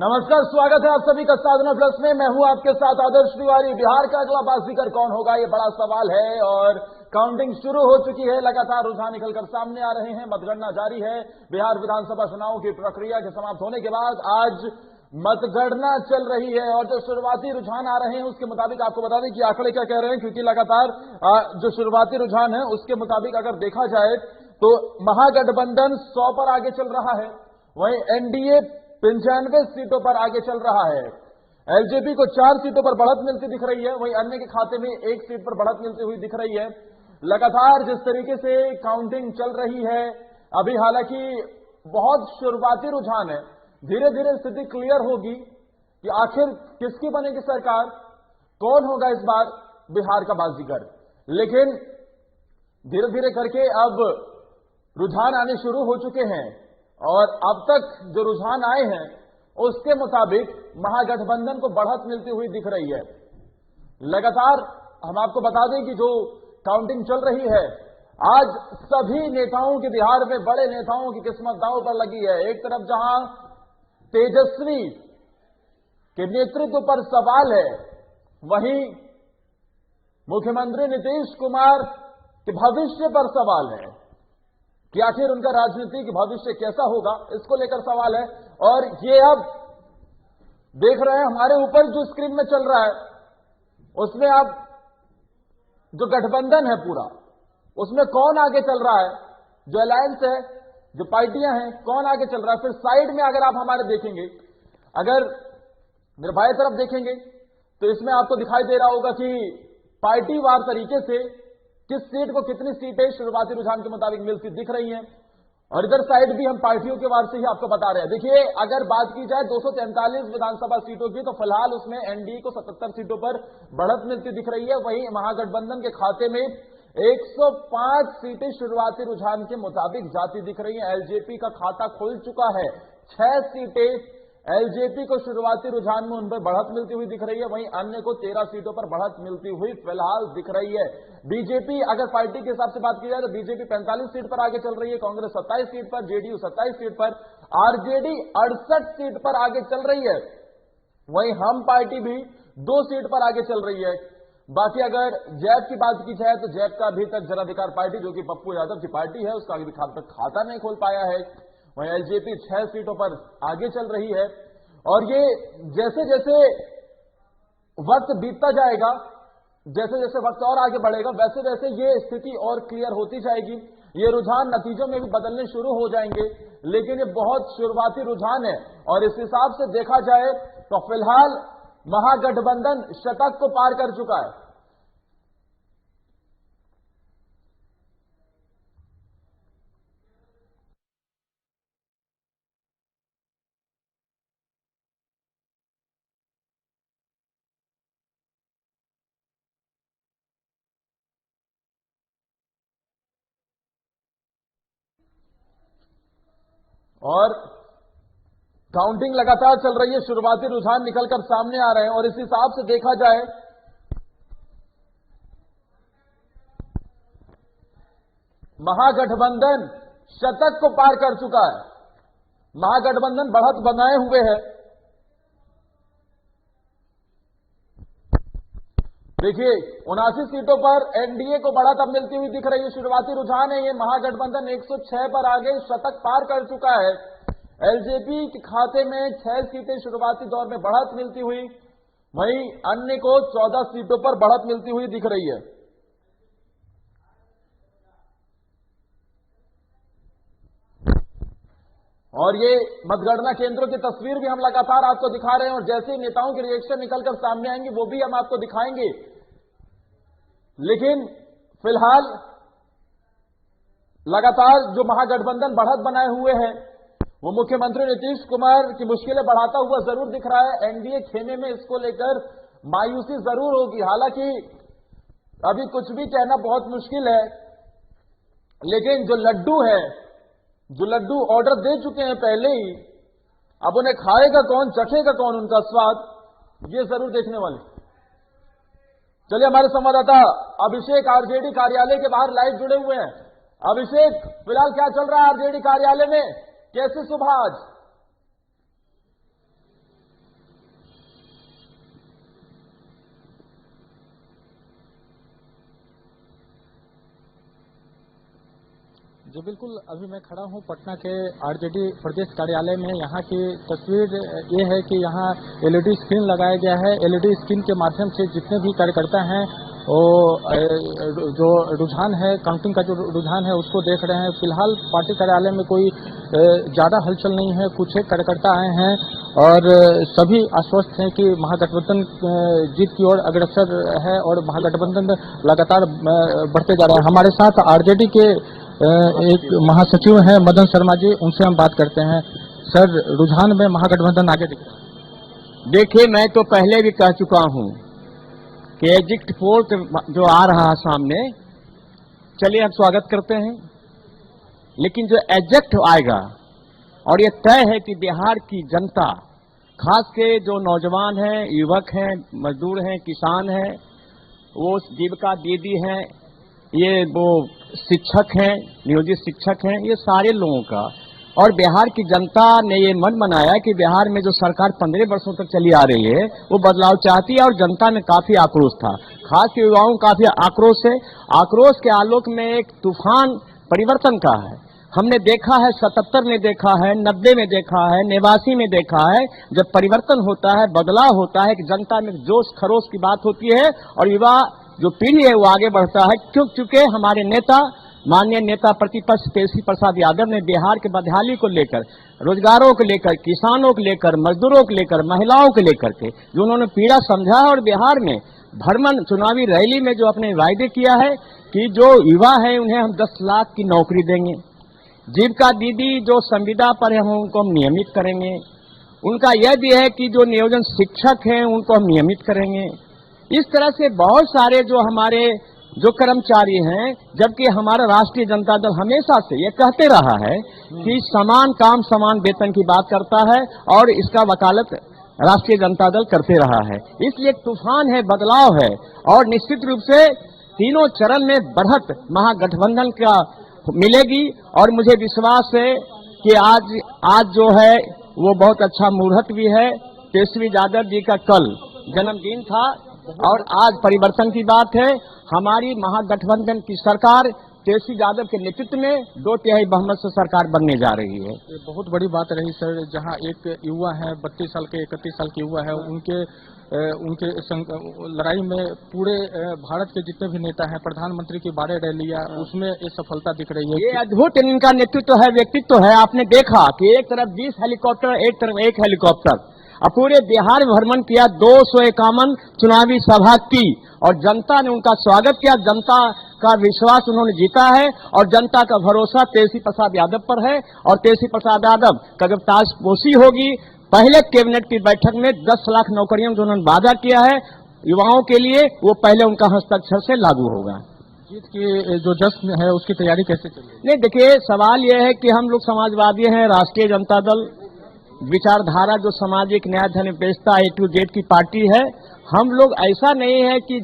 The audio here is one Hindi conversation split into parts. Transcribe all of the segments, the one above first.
नमस्कार, स्वागत है आप सभी का साधना प्लस में। मैं हूं आपके साथ आदर्श तिवारी। बिहार का अगला बाजीगर कौन होगा, ये बड़ा सवाल है और काउंटिंग शुरू हो चुकी है। लगातार रुझान निकलकर सामने आ रहे हैं, मतगणना जारी है। बिहार विधानसभा चुनाव की प्रक्रिया के समाप्त होने के बाद आज मतगणना चल रही है और जो शुरुआती रुझान आ रहे हैं उसके मुताबिक आपको बता दें कि आंकड़े क्या कह रहे हैं, क्योंकि लगातार जो शुरुआती रुझान है उसके मुताबिक अगर देखा जाए तो महागठबंधन 100 पर आगे चल रहा है, वहीं एनडीए 95 सीटों पर आगे चल रहा है। एलजेपी को 4 सीटों पर बढ़त मिलती दिख रही है, वहीं अन्य के खाते में 1 सीट पर बढ़त मिलती हुई दिख रही है। लगातार जिस तरीके से काउंटिंग चल रही है, अभी हालांकि बहुत शुरुआती रुझान है, धीरे धीरे स्थिति क्लियर होगी कि आखिर किसकी बनेगी सरकार, कौन होगा इस बार बिहार का बाजीगर। लेकिन धीरे धीरे करके अब रुझान आने शुरू हो चुके हैं और अब तक जो रुझान आए हैं उसके मुताबिक महागठबंधन को बढ़त मिलती हुई दिख रही है। लगातार हम आपको बता दें कि जो काउंटिंग चल रही है, आज सभी नेताओं की, बिहार में बड़े नेताओं की किस्मत दांव पर लगी है। एक तरफ जहां तेजस्वी के नेतृत्व पर सवाल है, वहीं मुख्यमंत्री नीतीश कुमार के भविष्य पर सवाल है कि आखिर उनका राजनीतिक भविष्य कैसा होगा, इसको लेकर सवाल है। और ये अब देख रहे हैं हमारे ऊपर जो स्क्रीन में चल रहा है, उसमें अब जो गठबंधन है पूरा, उसमें कौन आगे चल रहा है, जो अलायंस है, जो पार्टियां हैं, कौन आगे चल रहा है। फिर साइड में अगर आप हमारे देखेंगे, अगर मेरे बाएं तरफ देखेंगे तो इसमें आपको दिखाई दे रहा होगा कि पार्टीवार तरीके से किस सीट को कितनी सीटें शुरुआती रुझान के मुताबिक मिलती दिख रही हैं। और इधर साइड भी हम पार्टियों के वार से ही आपको बता रहे हैं। देखिए, अगर बात की जाए 243 विधानसभा सीटों की, तो फिलहाल उसमें एनडीए को 77 सीटों पर बढ़त मिलती दिख रही है। वहीं महागठबंधन के खाते में 105 सीटें शुरुआती रुझान के मुताबिक जाती दिख रही है। एलजेपी का खाता खुल चुका है, 6 सीटें एलजेपी को शुरुआती रुझान में उन पर बढ़त मिलती हुई दिख रही है, वहीं अन्य को 13 सीटों पर बढ़त मिलती हुई फिलहाल दिख रही है। बीजेपी, अगर पार्टी के हिसाब से बात की जाए तो बीजेपी 45 सीट पर आगे चल रही है, कांग्रेस 27 सीट पर, जेडीयू 27 सीट पर, आरजेडी 68 सीट पर आगे चल रही है। वहीं हम पार्टी भी 2 सीट पर आगे चल रही है। बाकी अगर जैप की बात की जाए तो जैप का अभी तक जन अधिकार पार्टी, जो कि पप्पू यादव की पार्टी है, उसका अभी तक खाता नहीं खोल पाया है। वहीं एलजेपी 6 सीटों पर आगे चल रही है। और ये जैसे जैसे वक्त बीतता जाएगा, जैसे जैसे वक्त और आगे बढ़ेगा, वैसे वैसे ये स्थिति और क्लियर होती जाएगी। ये रुझान नतीजों में भी बदलने शुरू हो जाएंगे, लेकिन ये बहुत शुरुआती रुझान है। और इस हिसाब से देखा जाए तो फिलहाल महागठबंधन शतक को पार कर चुका है। और काउंटिंग लगातार चल रही है, शुरुआती रुझान निकलकर सामने आ रहे हैं। और इस हिसाब से देखा जाए महागठबंधन शतक को पार कर चुका है। महागठबंधन बढ़त बनाए हुए है। देखिए, 79 सीटों पर एनडीए को बढ़त अब मिलती हुई दिख रही है। शुरुआती रुझान है ये, महागठबंधन 106 पर आगे शतक पार कर चुका है। एलजेपी के खाते में 6 सीटें शुरुआती दौर में बढ़त मिलती हुई, वहीं अन्य को 14 सीटों पर बढ़त मिलती हुई दिख रही है। और ये मतगणना केंद्रों की तस्वीर भी हम लगातार आपको दिखा रहे हैं, और जैसे ही नेताओं के रिएक्शन निकलकर सामने आएंगे वो भी हम आपको दिखाएंगे। लेकिन फिलहाल लगातार जो महागठबंधन बढ़त बनाए हुए हैं, वो मुख्यमंत्री नीतीश कुमार की मुश्किलें बढ़ाता हुआ जरूर दिख रहा है। एनडीए खेमे में इसको लेकर मायूसी जरूर होगी। हालांकि अभी कुछ भी कहना बहुत मुश्किल है, लेकिन जो लड्डू ऑर्डर दे चुके हैं पहले ही, अब उन्हें खाएगा कौन, चखेगा कौन उनका स्वाद, ये जरूर देखने वाले। चलिए, हमारे संवाददाता अभिषेक आरजेडी कार्यालय के बाहर लाइव जुड़े हुए हैं। अभिषेक, फिलहाल क्या चल रहा है आरजेडी कार्यालय में, कैसी सुबह आज? जी बिल्कुल, अभी मैं खड़ा हूँ पटना के आरजेडी प्रदेश कार्यालय में। यहाँ की तस्वीर ये है कि यहाँ एलईडी स्क्रीन लगाया गया है। एलईडी स्क्रीन के माध्यम से जितने भी कार्यकर्ता हैं वो जो रुझान है, काउंटिंग का जो रुझान है उसको देख रहे हैं। फिलहाल पार्टी कार्यालय में कोई ज़्यादा हलचल नहीं है। कुछ एक कार्यकर्ता आए हैं और सभी आश्वस्त हैं कि महागठबंधन जीत की ओर अग्रसर है और महागठबंधन लगातार बढ़ते जा रहा है। हमारे साथ आरजेडी के एक महासचिव हैं मदन शर्मा जी, उनसे हम बात करते हैं। सर, रुझान में महागठबंधन आगे दिख रहा है। देखिए, मैं तो पहले भी कह चुका हूं कि एग्जिट पोल जो आ रहा है सामने, चलिए हम स्वागत करते हैं, लेकिन जो एग्जिट आएगा और ये तय है कि बिहार की जनता, खास के जो नौजवान हैं, युवक हैं, मजदूर हैं, किसान हैं, वो जीविका दीदी हैं, ये वो शिक्षक हैं, नियोजित शिक्षक हैं, ये सारे लोगों का, और बिहार की जनता ने ये मन बनाया कि बिहार में जो सरकार 15 वर्षों तक चली आ रही है वो बदलाव चाहती है, और जनता में काफी आक्रोश था, खास के युवाओं का काफी आक्रोश है। आक्रोश के आलोक में एक तूफान परिवर्तन का है। हमने देखा है 77 में, देखा है 90 में, देखा है 89 में, देखा है जब परिवर्तन होता है, बदलाव होता है कि जनता में जोश खरोश की बात होती है और युवा जो पीढ़ी है वो आगे बढ़ता है। क्योंकि हमारे नेता, माननीय नेता प्रतिपक्ष तेजस्वी प्रसाद यादव ने बिहार के बदहाली को लेकर, रोजगारों को लेकर, किसानों को लेकर, मजदूरों को लेकर, महिलाओं को लेकर के जो उन्होंने पीड़ा समझा, और बिहार में भ्रमण चुनावी रैली में जो अपने वायदे किया है कि जो युवा है उन्हें हम 10 लाख की नौकरी देंगे, जीविका दीदी जो संविदा पर है उनको हम नियमित करेंगे, उनका यह भी है कि जो नियोजन शिक्षक हैं उनको हम नियमित करेंगे। इस तरह से बहुत सारे जो हमारे जो कर्मचारी हैं, जबकि हमारा राष्ट्रीय जनता दल हमेशा से ये कहते रहा है कि समान काम समान वेतन की बात करता है, और इसका वकालत राष्ट्रीय जनता दल करते रहा है। इसलिए तूफान है, बदलाव है, और निश्चित रूप से तीनों चरण में बढ़त महागठबंधन का मिलेगी। और मुझे विश्वास है कि आज जो है वो बहुत अच्छा मुहूर्त भी है। तेजस्वी यादव जी का कल जन्मदिन था और आज परिवर्तन की बात है। हमारी महागठबंधन की सरकार तेजस्वी यादव के नेतृत्व में 2/3 बहुमत से सरकार बनने जा रही है। ये बहुत बड़ी बात रही सर, जहां एक युवा है, 32 साल के 31 साल के युवा है, उनके लड़ाई में पूरे भारत के जितने भी नेता हैं, प्रधानमंत्री की 12 रैलियां, उसमें ये सफलता दिख रही है। ये अद्भुत इनका नेतृत्व है, व्यक्तित्व है। आपने देखा कि एक तरफ 20 हेलीकॉप्टर, एक तरफ 1 हेलीकॉप्टर, और पूरे बिहार में भ्रमण किया, 251 चुनावी सभा की, और जनता ने उनका स्वागत किया। जनता का विश्वास उन्होंने जीता है, और जनता का भरोसा तेजस्वी प्रसाद यादव पर है। और तेजस्वी प्रसाद यादव का जब ताजपोशी होगी, पहले कैबिनेट की बैठक में 10 लाख नौकरियों जो उन्होंने वादा किया है युवाओं के लिए, वो पहले उनका हस्ताक्षर से लागू होगा। जीत की जो जश्न है उसकी तैयारी कैसे चलेगी? नहीं, देखिए, सवाल यह है कि हम लोग समाजवादी हैं, राष्ट्रीय जनता दल विचारधारा जो सामाजिक न्याय धर्मनिरपेक्षता A to Z की पार्टी है। हम लोग ऐसा नहीं है कि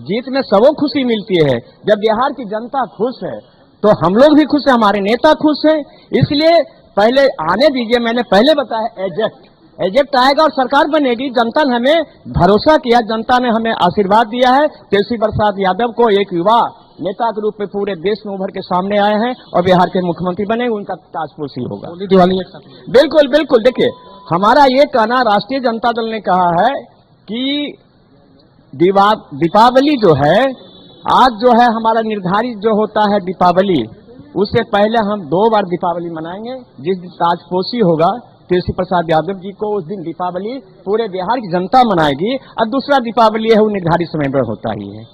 जीत में सबको खुशी मिलती है। जब बिहार की जनता खुश है तो हम लोग भी खुश हैं, हमारे नेता खुश हैं। इसलिए पहले आने दीजिए, मैंने पहले बताया एजेक्ट आएगा और सरकार बनेगी। जनता ने हमें भरोसा किया, जनता ने हमें आशीर्वाद दिया है। तेजस्वी प्रसाद यादव को एक युवा नेता के रूप में पूरे देश में उभर के सामने आए हैं और बिहार के मुख्यमंत्री बने, उनका ताजपोशी होगा। दिवाली एक साथ। बिल्कुल बिल्कुल। देखिए, हमारा ये कहना, राष्ट्रीय जनता दल ने कहा है कि दीपावली जो है, आज जो है हमारा निर्धारित जो होता है दीपावली, उससे पहले हम 2 बार दीपावली मनाएंगे। जिस दिन ताजपोशी होगा तेजस्वी प्रसाद यादव जी को, उस दिन दीपावली पूरे बिहार की जनता मनाएगी, और दूसरा दीपावली है वो निर्धारित समय पर होता ही है।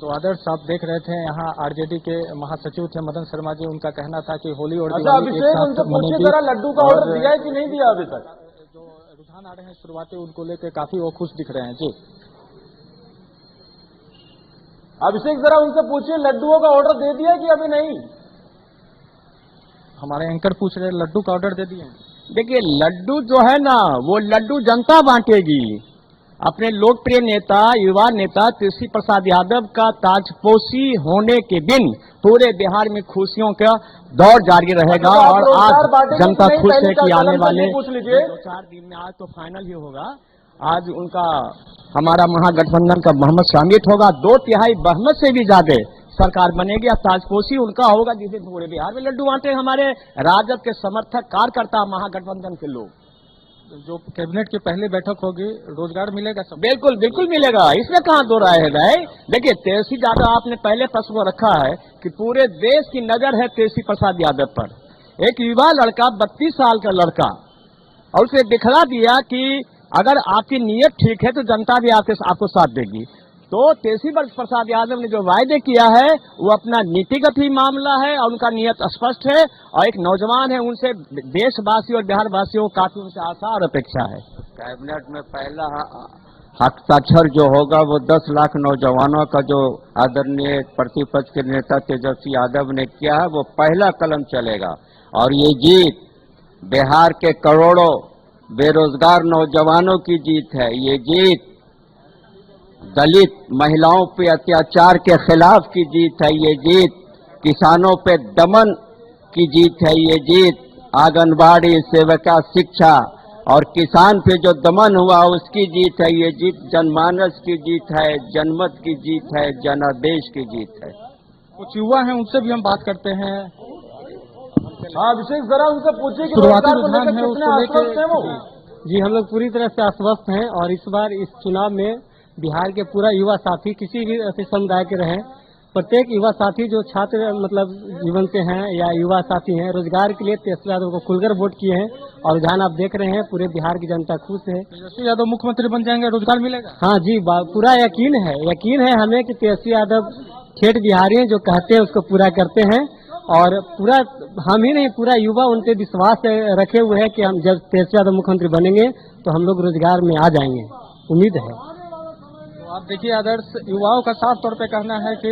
तो आदर्श, आप देख रहे थे यहाँ आरजेडी के महासचिव थे मदन शर्मा जी, उनका कहना था कि होली और दिवाली एक साथ मनेगी। जरा लड्डू का ऑर्डर दिया है कि नहीं दिया अभी तक? जो रुझान आ रहे हैं शुरुआती, उनको लेकर काफी वो खुश दिख रहे हैं। जी अभिषेक, जरा उनसे पूछिए लड्डुओं का ऑर्डर दे दिया कि अभी नहीं? हमारे एंकर पूछ रहे, लड्डू का ऑर्डर दे दिए? देखिए, लड्डू जो है ना, वो लड्डू जनता बांटेगी। अपने लोकप्रिय नेता, युवा नेता तेजस्वी प्रसाद यादव का ताजपोशी होने के दिन पूरे बिहार में खुशियों का दौर जारी रहेगा। और आज जनता खुश है कि आने वाले 2-4 दिन में, आज तो फाइनल ही होगा, आज उनका हमारा महागठबंधन का बहुमत शामिल होगा। 2/3 बहुमत से भी ज्यादा सरकार बनेगी, अब ताजपोशी उनका होगा जिस दिन पूरे बिहार में लड्डू बांटे हमारे राजद के समर्थक कार्यकर्ता महागठबंधन के लोग। जो कैबिनेट की पहली बैठक होगी, रोजगार मिलेगा सब? बिल्कुल बिल्कुल मिलेगा, इसमें कहाँ दो राय है भाई। देखिए तेजस्वी यादव, आपने पहले प्रश्न को रखा है कि पूरे देश की नजर है तेजस्वी प्रसाद यादव पर। एक युवा लड़का 32 साल का लड़का, और उसे दिखला दिया कि अगर आपकी नीयत ठीक है तो जनता भी आपको साथ देगी। तो तेजस्वी प्रसाद यादव ने जो वायदे किया है वो अपना नीतिगत ही मामला है और उनका नीयत स्पष्ट है, और एक नौजवान है, उनसे देशवासी और बिहार वासियों को काफी उनसे आशा और अपेक्षा है। कैबिनेट में पहला हस्ताक्षर जो होगा वो 10 लाख नौजवानों का जो आदरणीय प्रतिपक्ष के नेता तेजस्वी यादव ने किया है वो पहला कलम चलेगा। और ये जीत बिहार के करोड़ों बेरोजगार नौजवानों की जीत है। ये जीत दलित महिलाओं पे अत्याचार के खिलाफ की जीत है। ये जीत किसानों पे दमन की जीत है। ये जीत आंगनबाड़ी सेविका, शिक्षा और किसान पे जो दमन हुआ उसकी जीत है। ये जीत जनमानस की जीत है, जनमत की जीत है, जनादेश की जीत है। कुछ युवा हैं, उनसे भी हम बात करते हैं। हाँ अभिषेक, जरा उनसे पूछिए कि शुरुआती रोजगार को रुझान लेकर है कितने उसको आश्वस्त हैं वो? जी, हम लोग पूरी तरह से आश्वस्त हैं और इस बार इस चुनाव में बिहार के पूरा युवा साथी किसी भी ऐसे समुदाय के रहें, प्रत्येक युवा साथी जो छात्र मतलब जीवन से हैं या युवा साथी हैं, रोजगार के लिए तेजस्वी यादव को खुलकर वोट किए हैं और रुझान आप देख रहे हैं, पूरे बिहार की जनता खुश है। तेजस्वी यादव मुख्यमंत्री बन जाएंगे, रोजगार मिलेगा? हाँ जी, पूरा यकीन है हमें कि तेजस्वी यादव ठेठ बिहारी हैं, जो कहते हैं उसको पूरा करते हैं। और पूरा हम ही नहीं, पूरा युवा उनके विश्वास रखे हुए है कि हम जब तेजस्वी यादव मुख्यमंत्री बनेंगे तो हम लोग रोजगार में आ जाएंगे, उम्मीद है। तो आप देखिए आदर्श, युवाओं का साफ तौर पे कहना है कि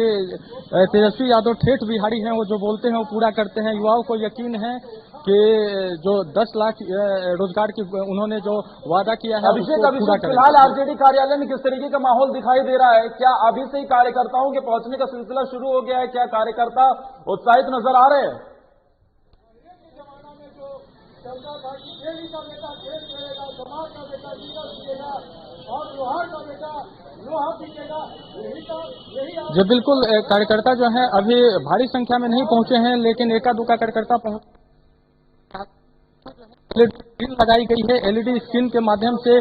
तेजस्वी यादव ठेठ बिहारी हैं, वो जो बोलते हैं वो पूरा करते हैं। युवाओं को यकीन है कि जो 10 लाख रोजगार की उन्होंने जो वादा किया है अभिषेक, फिलहाल आरजेडी कार्यालय में किस तरीके का माहौल दिखाई दे रहा है? क्या अभी से ही कार्यकर्ताओं के पहुंचने का सिलसिला शुरू हो गया है? क्या कार्यकर्ता उत्साहित नजर आ रहे हैं? जी बिल्कुल, कार्यकर्ता जो है अभी भारी संख्या में नहीं पहुंचे हैं, लेकिन एका दुका कार्यकर्ता पहुंच स्क्रीन लगाई गई है। एलईडी स्क्रीन के माध्यम से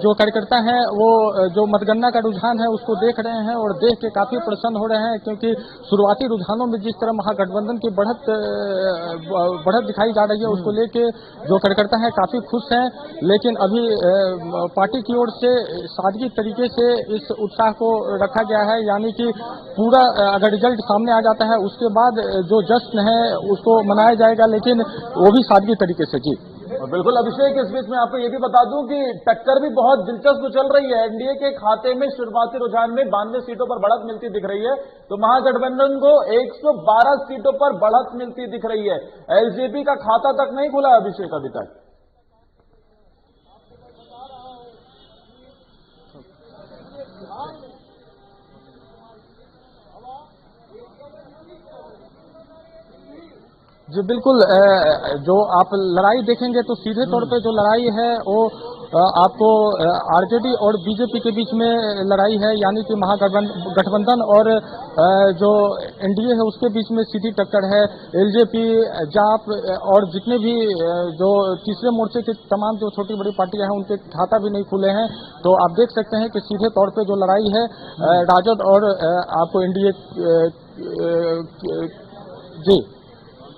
जो कार्यकर्ता हैं वो जो मतगणना का रुझान है उसको देख रहे हैं और देख के काफी प्रसन्न हो रहे हैं, क्योंकि शुरुआती रुझानों में जिस तरह महागठबंधन की बढ़त दिखाई जा रही है उसको लेके जो कार्यकर्ता हैं काफी खुश हैं। लेकिन अभी पार्टी की ओर से सादगी तरीके से इस उत्साह को रखा गया है, यानी कि पूरा अगर रिजल्ट सामने आ जाता है उसके बाद जो जश्न है उसको मनाया जाएगा, लेकिन वो भी सादगी तरीके से। जी बिल्कुल अभिषेक, इस बीच में आपको ये भी बता दूं कि टक्कर भी बहुत दिलचस्प चल रही है। एनडीए के खाते में शुरुआती रुझान में 92 सीटों पर बढ़त मिलती दिख रही है, तो महागठबंधन को 112 सीटों पर बढ़त मिलती दिख रही है। एलजेपी का खाता तक नहीं खुला है अभिषेक अभी तक। जी बिल्कुल, जो आप लड़ाई देखेंगे तो सीधे तौर पे जो लड़ाई है वो आपको आरजेडी और बीजेपी के बीच में लड़ाई है, यानी कि महागठबंधन और जो एनडीए है उसके बीच में सीधी टक्कर है। एलजेपी, जाप और जितने भी जो तीसरे मोर्चे के तमाम जो छोटी बड़ी पार्टियां हैं उनके खाता भी नहीं खुले हैं, तो आप देख सकते हैं कि सीधे तौर पे जो लड़ाई है राजद और आपको एनडीए। जी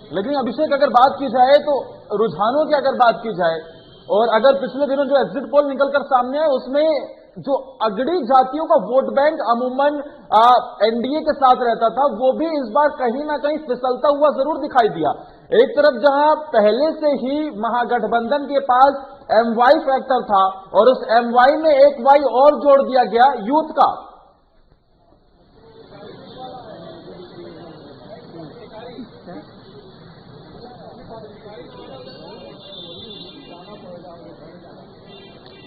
लेकिन अभिषेक, अगर बात की जाए तो रुझानों की अगर बात की जाए, और अगर पिछले दिनों जो एग्जिट पोल निकलकर सामने आए उसमें जो अगड़ी जातियों का वोट बैंक अमूमन एनडीए के साथ रहता था, वो भी इस बार कहीं ना कहीं फिसलता हुआ जरूर दिखाई दिया। एक तरफ जहां पहले से ही महागठबंधन के पास एमवाई फैक्टर था और उस एमवाई में एक वाई और जोड़ दिया गया यूथ का।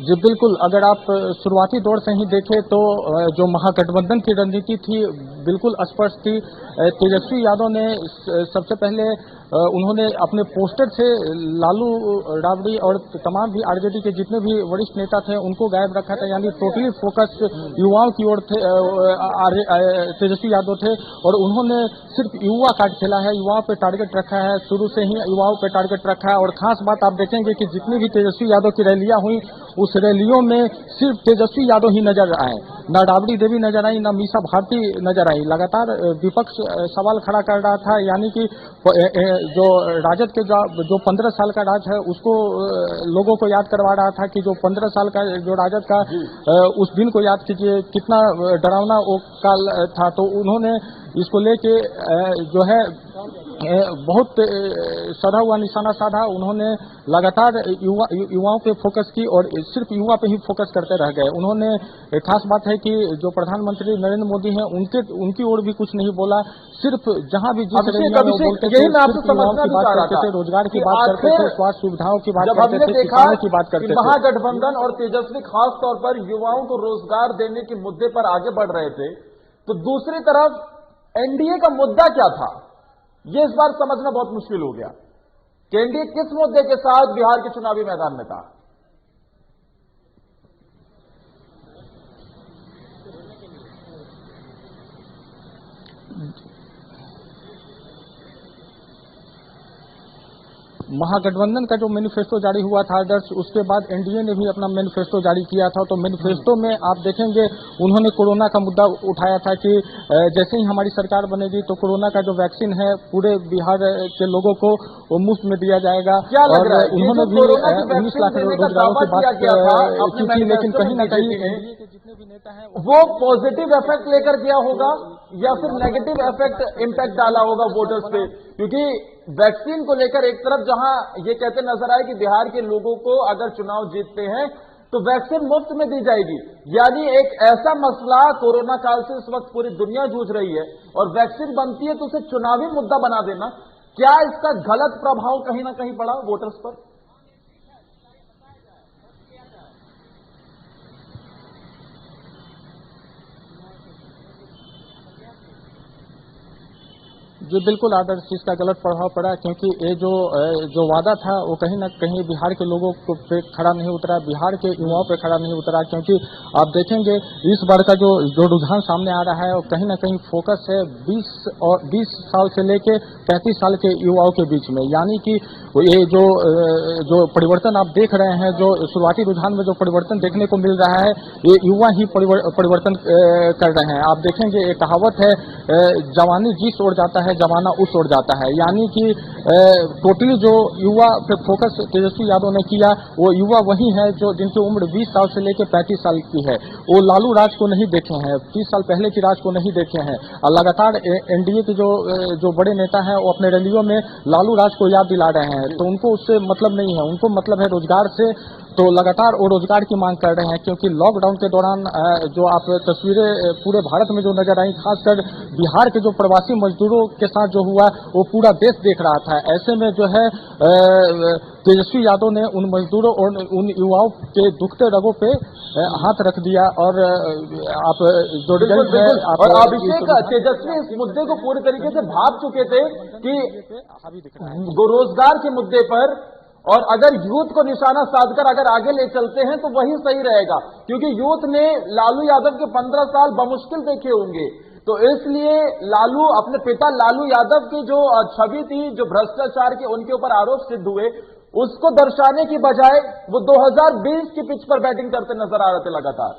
जी बिल्कुल, अगर आप शुरुआती दौर से ही देखें तो जो महागठबंधन की रणनीति थी बिल्कुल स्पष्ट थी। तेजस्वी यादव ने सबसे पहले उन्होंने अपने पोस्टर से लालू राबड़ी और तमाम भी आरजेडी के जितने भी वरिष्ठ नेता थे उनको गायब रखा था, यानी टोटली फोकस युवाओं की ओर थे। तेजस्वी यादव थे और उन्होंने सिर्फ युवा कार्ड खेला है, युवाओं पे टारगेट रखा है, शुरू से ही युवाओं पे टारगेट रखा है। और खास बात आप देखेंगे कि जितनी भी तेजस्वी यादव की रैलियां हुई उस रैलियों में सिर्फ तेजस्वी यादव ही नजर आए, न राबड़ी देवी नजर आई, न मीसा भारती नजर आई। लगातार विपक्ष सवाल खड़ा कर रहा था, यानी कि जो राजद के जो 15 साल का राज है उसको लोगों को याद करवा रहा था कि जो 15 साल का जो राजद का उस दिन को याद कीजिए कितना डरावना वो काल था। तो उन्होंने इसको लेके जो है बहुत सधा हुआ निशाना साधा। उन्होंने लगातार युवाओं पे फोकस की और सिर्फ युवा पे ही फोकस करते रह गए। उन्होंने खास बात है कि जो प्रधानमंत्री नरेंद्र मोदी हैं उनकी ओर भी कुछ नहीं बोला, सिर्फ जहां भी जिस रैलियों में बोलते थे सिर्फ युवाओं की बात करते थे, रोजगार की बात करते थे, स्वास्थ्य सुविधाओं की बात करते थे, किसानों की बात करते थे। महागठबंधन और तेजस्वी खास तौर पर युवाओं को रोजगार देने के मुद्दे पर आगे बढ़ रहे थे, तो दूसरी तरफ एनडीए का मुद्दा क्या था, ये इस बार समझना बहुत मुश्किल हो गया कि एनडीए किस मुद्दे के साथ बिहार के चुनावी मैदान में था। महागठबंधन का जो मैनिफेस्टो जारी हुआ था आदर्श, उसके बाद एनडीए ने भी अपना मैनिफेस्टो जारी किया था। तो मैनिफेस्टो में आप देखेंगे उन्होंने कोरोना का मुद्दा उठाया था कि जैसे ही हमारी सरकार बनेगी तो कोरोना का जो वैक्सीन है पूरे बिहार के लोगों को वो मुफ्त में दिया जाएगा। और उन्होंने भी 19 लाख रोजगारों की बात की थी, लेकिन कहीं ना कहीं एनडीए के जितने भी नेता हैं वो पॉजिटिव इफेक्ट लेकर गया होगा या फिर नेगेटिव इम्पैक्ट डाला होगा वोटर्स पे, क्योंकि वैक्सीन को लेकर एक तरफ जहां ये कहते नजर आए कि बिहार के लोगों को अगर चुनाव जीतते हैं तो वैक्सीन मुफ्त में दी जाएगी, यानी एक ऐसा मसला कोरोना काल से इस वक्त पूरी दुनिया जूझ रही है और वैक्सीन बनती है तो उसे चुनावी मुद्दा बना देना, क्या इसका गलत प्रभाव कहीं ना कहीं पड़ा वोटर्स पर? जी बिल्कुल आदर्श, इसका गलत प्रभाव पड़ा, क्योंकि ये जो वादा था वो कहीं ना कहीं बिहार के लोगों को पे खड़ा नहीं उतरा, बिहार के युवाओं पे खड़ा नहीं उतरा। क्योंकि आप देखेंगे इस बार का जो रुझान सामने आ रहा है वो कहीं ना कहीं फोकस है 20 साल से लेके 35 साल के युवाओं के बीच में, यानी कि ये जो परिवर्तन आप देख रहे हैं, जो शुरुआती रुझान में जो परिवर्तन देखने को मिल रहा है ये युवा ही परिवर्तन कर रहे हैं। आप देखेंगे एक कहावत है, जवानी जिस ओर जाता है जमाना उस ओर जाता है, यानी कि टोटली जो युवा पे फोकस तेजस्वी यादव ने किया वो युवा वही है जो जिनकी उम्र 20 साल से लेकर 35 साल की है। वो लालू राज को नहीं देखे हैं, 30 साल पहले की राज को नहीं देखे हैं। और लगातार एनडीए के जो बड़े नेता हैं वो अपने रैलियों में लालू राज को याद दिला रहे हैं, तो उनको उससे मतलब नहीं है, उनको मतलब है रोजगार से। तो लगातार वो रोजगार की मांग कर रहे हैं, क्योंकि लॉकडाउन के दौरान जो आप तस्वीरें पूरे भारत में जो नजर आई, खासकर बिहार के जो प्रवासी मजदूरों के साथ जो हुआ वो पूरा देश देख रहा था। ऐसे में जो है तेजस्वी यादव ने उन मजदूरों और उन युवाओं के दुखते रगों पे हाथ रख दिया। और आप जो रिजल्ट है और अभिषेक, तेजस्वी इस मुद्दे को पूरी तरीके से भाप चुके थे कि रोजगार के मुद्दे पर, और अगर यूथ को निशाना साधकर अगर आगे ले चलते हैं तो वही सही रहेगा, क्योंकि यूथ ने लालू यादव के 15 साल बमुश्किल देखे होंगे। तो इसलिए लालू, अपने पिता लालू यादव की जो छवि थी, जो भ्रष्टाचार के उनके ऊपर आरोप सिद्ध हुए, उसको दर्शाने की बजाय वो 2020 की पिच पर बैटिंग करते नजर आ रहे थे लगातार।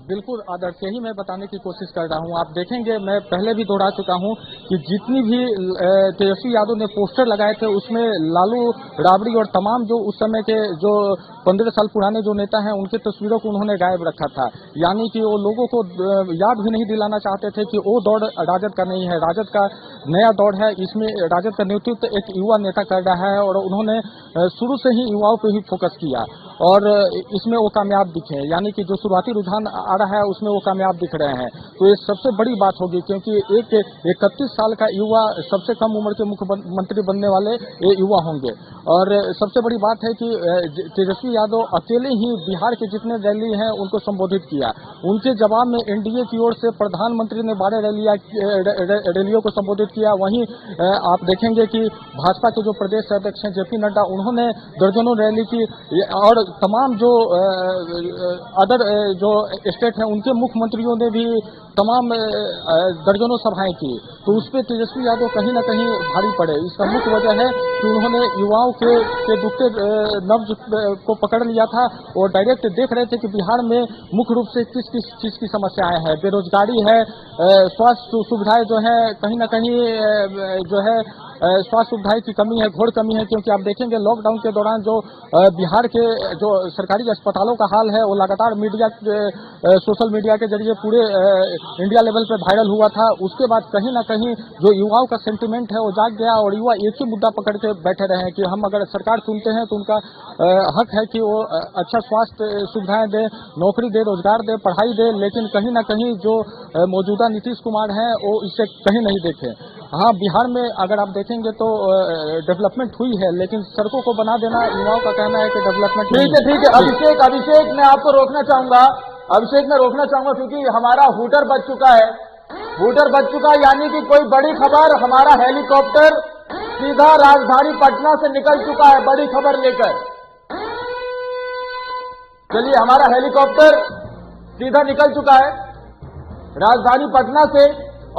बिल्कुल आदर्श, यही मैं बताने की कोशिश कर रहा हूं। आप देखेंगे मैं पहले भी दोहरा चुका हूं कि जितनी भी तेजस्वी यादव ने पोस्टर लगाए थे उसमें लालू राबड़ी और तमाम जो उस समय के जो 15 साल पुराने जो नेता हैं उनकी तस्वीरों को उन्होंने गायब रखा था, यानी कि वो लोगों को याद भी नहीं दिलाना चाहते थे कि वो दौड़ राजद का नहीं है, राजद का नया दौड़ है, इसमें राजद का नेतृत्व एक युवा नेता कर रहा है। और उन्होंने शुरू से ही युवाओं पर ही फोकस किया। और इसमें वो कामयाब दिखे, यानी कि जो शुरुआती रुझान आ रहा है उसमें वो कामयाब दिख रहे हैं। तो ये सबसे बड़ी बात होगी, क्योंकि एक 31 साल का युवा सबसे कम उम्र के मुख्यमंत्री बनने वाले ये युवा होंगे। और सबसे बड़ी बात है कि तेजस्वी यादव अकेले ही बिहार के जितने रैली हैं उनको संबोधित किया। उनके जवाब में एनडीए की ओर से प्रधानमंत्री ने 12 रैलियों को संबोधित किया। वहीं आप देखेंगे कि भाजपा के जो प्रदेश अध्यक्ष हैं जेपी नड्डा, उन्होंने दर्जनों रैली की, और तमाम जो अदर जो स्टेट हैं उनके मुख्यमंत्रियों ने भी तमाम दर्जनों सभाएं की। तो उस पर तेजस्वी यादव कहीं ना कहीं भारी पड़े। इसका मुख्य वजह है कि उन्होंने युवाओं के दुखते नब्ज को पकड़ लिया था और डायरेक्ट देख रहे थे कि बिहार में मुख्य रूप से किस किस चीज की समस्याएं हैं। बेरोजगारी है, स्वास्थ्य सुविधाएं जो है कहीं ना कहीं जो है स्वास्थ्य सुविधाएं की कमी है, घोर कमी है। क्योंकि आप देखेंगे लॉकडाउन के दौरान जो बिहार के जो सरकारी अस्पतालों का हाल है वो लगातार सोशल मीडिया के जरिए पूरे इंडिया लेवल पे वायरल हुआ था। उसके बाद कहीं ना कहीं जो युवाओं का सेंटिमेंट है वो जाग गया और युवा एक ही मुद्दा पकड़ के बैठे रहे हैं कि हम अगर सरकार चुनते हैं तो उनका हक है कि वो अच्छा स्वास्थ्य सुविधाएं दे, नौकरी दे, रोजगार दे, पढ़ाई दे। लेकिन कहीं ना कहीं जो मौजूदा नीतीश कुमार हैं वो इससे कहीं नहीं देखे। हाँ, बिहार में अगर आप देखेंगे तो डेवलपमेंट हुई है, लेकिन सड़कों को बना देना युवाओं का कहना है कि डेवलपमेंट नहीं है। ठीक है। अभिषेक मैं आपको रोकना चाहूंगा, क्योंकि हमारा हूटर बज चुका है, यानी कि कोई बड़ी खबर, हमारा हेलीकॉप्टर सीधा राजधानी पटना से निकल चुका है बड़ी खबर लेकर। चलिए, हमारा हेलीकॉप्टर सीधा निकल चुका है राजधानी पटना से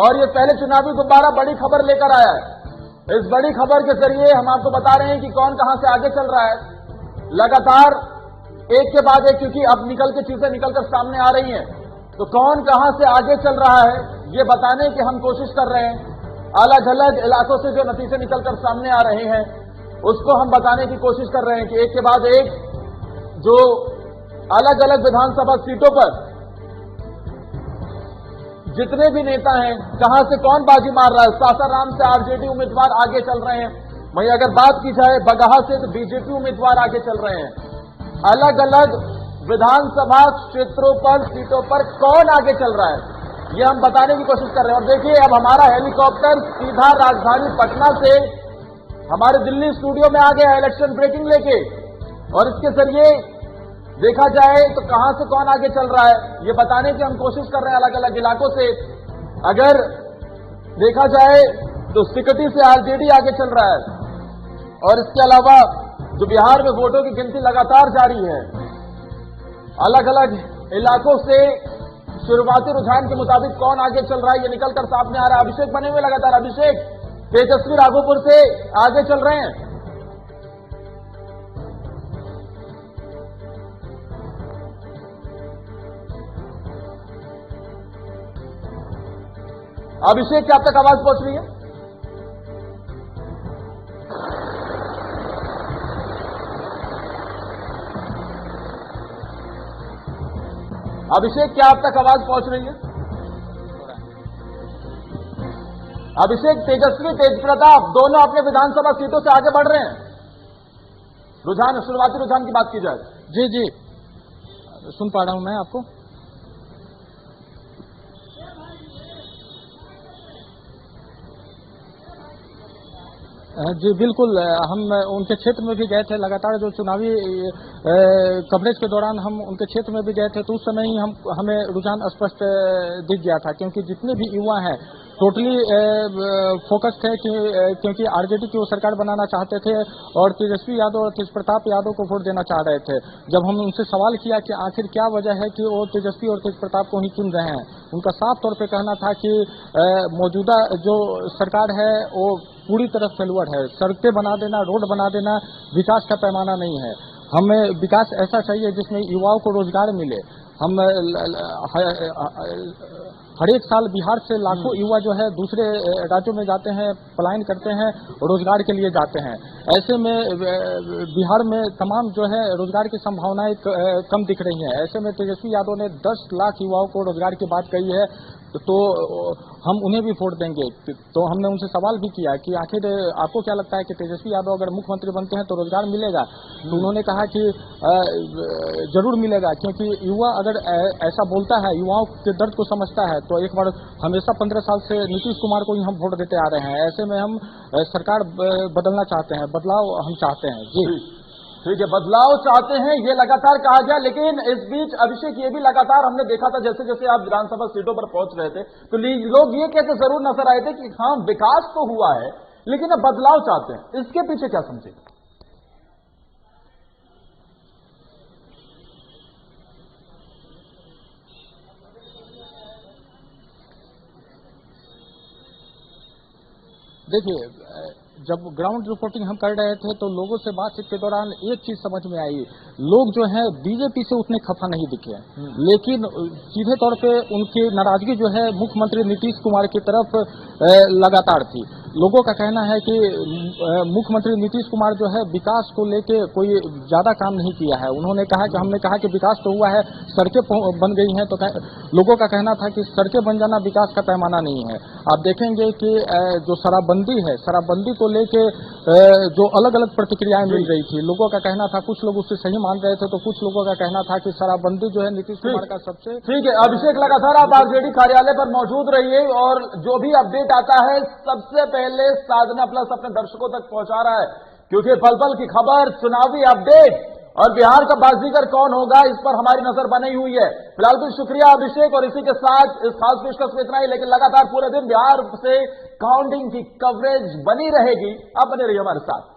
और ये पहले चुनावी गुब्बारा बड़ी खबर लेकर आया है। इस बड़ी खबर के जरिए हम आपको बता रहे हैं कि कौन कहां से आगे चल रहा है, लगातार एक के बाद एक, क्योंकि अब चीजें निकलकर सामने आ रही हैं, तो कौन कहां से आगे चल रहा है ये बताने की हम कोशिश कर रहे हैं। अलग अलग इलाकों से जो नतीजे निकलकर सामने आ रहे हैं उसको हम बताने की कोशिश कर रहे हैं कि एक के बाद एक जो अलग अलग विधानसभा सीटों पर जितने भी नेता हैं, कहां से कौन बाजी मार रहा है। सासाराम से आरजेडी उम्मीदवार आगे चल रहे हैं। वहीं अगर बात की जाए बगहा से तो बीजेपी उम्मीदवार आगे चल रहे हैं। अलग अलग विधानसभा क्षेत्रों पर, सीटों पर कौन आगे चल रहा है ये हम बताने की कोशिश कर रहे हैं। और देखिए, अब हमारा हेलीकॉप्टर सीधा राजधानी पटना से हमारे दिल्ली स्टूडियो में आ गया इलेक्शन ब्रेकिंग लेके, और इसके जरिए देखा जाए तो कहां से कौन आगे चल रहा है ये बताने की हम कोशिश कर रहे हैं अलग अलग इलाकों से। अगर देखा जाए तो सिकटी से आरजेडी आगे चल रहा है, और इसके अलावा जो बिहार में वोटों की गिनती लगातार जारी है, अलग अलग इलाकों से शुरुआती रुझान के मुताबिक कौन आगे चल रहा है ये निकलकर सामने आ रहा है। अभिषेक बने हुए लगातार। अभिषेक, तेजस्वी राघोपुर से आगे चल रहे हैं। अभिषेक, क्या आप तक आवाज पहुंच रही है? अभिषेक, क्या आप तक आवाज पहुंच रही है? अभिषेक, तेजस्वी, तेजप्रताप दोनों अपने विधानसभा सीटों से आगे बढ़ रहे हैं। रुझान, शुरुआती रुझान की बात की जाए। जी जी, सुन पा रहा हूं मैं आपको। जी बिल्कुल, हम उनके क्षेत्र में भी गए थे। लगातार जो चुनावी कवरेज के दौरान हम उनके क्षेत्र में भी गए थे, तो उस समय ही हमें रुझान स्पष्ट दिख गया था। क्योंकि जितने भी युवा हैं टोटली फोकस्ड थे क्योंकि आरजेडी की वो सरकार बनाना चाहते थे और तेजस्वी यादव और तेजप्रताप यादव को वोट देना चाह रहे थे। जब हम उनसे सवाल किया कि आखिर क्या वजह है कि वो तेजस्वी और तेजप्रताप को ही चुन रहे हैं, उनका साफ तौर पे कहना था कि मौजूदा जो सरकार है वो पूरी तरह फेलुअर है। सड़कें बना देना, रोड बना देना विकास का पैमाना नहीं है। हमें विकास ऐसा चाहिए जिसमें युवाओं को रोजगार मिले। हम हर एक साल बिहार से लाखों युवा जो है दूसरे राज्यों में जाते हैं, पलायन करते हैं, रोजगार के लिए जाते हैं। ऐसे में बिहार में तमाम जो है रोजगार की संभावनाएं कम दिख रही हैं। ऐसे में तेजस्वी यादव ने 10 लाख युवाओं को रोजगार की बात कही है। तो हम उन्हें भी वोट देंगे। तो हमने उनसे सवाल भी किया कि आखिर आपको क्या लगता है कि तेजस्वी यादव अगर मुख्यमंत्री बनते हैं तो रोजगार मिलेगा? तो उन्होंने कहा कि जरूर मिलेगा, क्योंकि युवा अगर ऐसा बोलता है, युवाओं के दर्द को समझता है, तो एक बार हमेशा 15 साल से नीतीश कुमार को ही हम वोट देते आ रहे हैं। ऐसे में हम सरकार बदलना चाहते हैं, बदलाव हम चाहते हैं। जी ठीक है, बदलाव चाहते हैं, ये लगातार कहा गया। लेकिन इस बीच अभिषेक, ये भी लगातार हमने देखा था, जैसे जैसे आप विधानसभा सीटों पर पहुंच रहे थे तो लोग ये कहते जरूर नजर आए थे कि हाँ विकास तो हुआ है लेकिन अब बदलाव चाहते हैं। इसके पीछे क्या समझे? देखिए, जब ग्राउंड रिपोर्टिंग हम कर रहे थे तो लोगों से बातचीत के दौरान एक चीज समझ में आई, लोग जो है बीजेपी से उतने खफा नहीं दिखे, लेकिन सीधे तौर पे उनकी नाराजगी जो है मुख्यमंत्री नीतीश कुमार की तरफ लगातार थी। लोगों का कहना है कि मुख्यमंत्री नीतीश कुमार जो है विकास को लेके कोई ज्यादा काम नहीं किया है। उन्होंने कहा कि हमने कहा कि विकास तो हुआ है, सड़कें बन गई हैं, तो लोगों का कहना था कि सड़कें बन जाना विकास का पैमाना नहीं है। आप देखेंगे कि जो शराबबंदी है, शराबबंदी को लेके जो अलग अलग प्रतिक्रियाएं मिल रही थी, लोगों का कहना था, कुछ लोग उससे सही मान रहे थे तो कुछ लोगों का कहना था कि शराबबंदी जो है नीतीश कुमार का सबसे। ठीक है अभिषेक, लगातार आप आरजेडी कार्यालय पर मौजूद रहिए और जो भी अपडेट आता है सबसे पहले साधना प्लस अपने दर्शकों तक पहुंचा रहा है, क्योंकि पल पल की खबर, चुनावी अपडेट और बिहार का बाजीगर कौन होगा इस पर हमारी नजर बनी हुई है। फिलहाल तो शुक्रिया अभिषेक, और इसी के साथ इस खास पेशकश में इतना ही, लेकिन लगातार पूरे दिन बिहार से काउंटिंग की कवरेज बनी रहेगी। आप बने रहिए हमारे साथ।